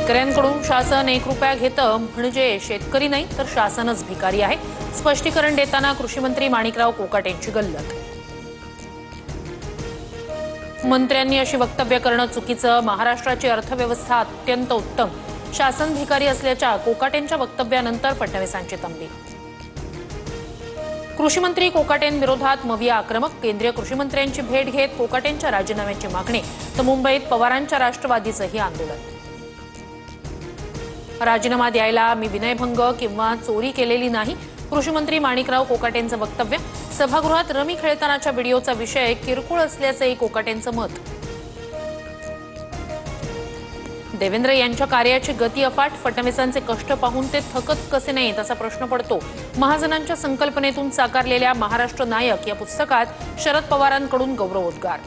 शेतकऱ्यांकडून शासन 1 रुपया घेतं म्हणजे शेतकरी नाही तर शासनच भिकारी आहे। स्पष्टीकरण देताना कृषी मंत्री माणिकराव कोकाटेंची गल्लत। मंत्र्यांनी अशी वक्तव्य करणं चुकीचं, महाराष्ट्राची अर्थव्यवस्था अत्यंत उत्तम, शासन भिकारी असल्याच्या कोकाटेंच्या वक्तव्यानंतर फडणवीसांची तंबी। कृषी मंत्री कोकाटेंविरोधात मविया आक्रमक, केंद्रीय कृषी मंत्र्यांची भेट घेत कोकाटेंच्या राजीनाम्याची मागणी, तर मुंबईत पवारांच्या राष्ट्रवादीचंही आंदोलन। राजीनामा द्यायला मी विनयभंग किंवा चोरी केलेली नाही, कृषी मंत्री माणिकराव कोकाटेंचं वक्तव्य। सभागृहात रमी खेळतानाच्या व्हिडिओचा विषय किरकोळ असल्याचंही कोकाटेंचं मत। देवेंद्र यांच्या कार्याची गती अफाट, फडणवीसांचे कष्ट पाहून ते थकत कसे नाहीत असा प्रश्न पडतो। महाजनांच्या संकल्पनेतून साकारलेल्या महाराष्ट्र नायक या पुस्तकात शरद पवारांकडून गौरवोद्गार।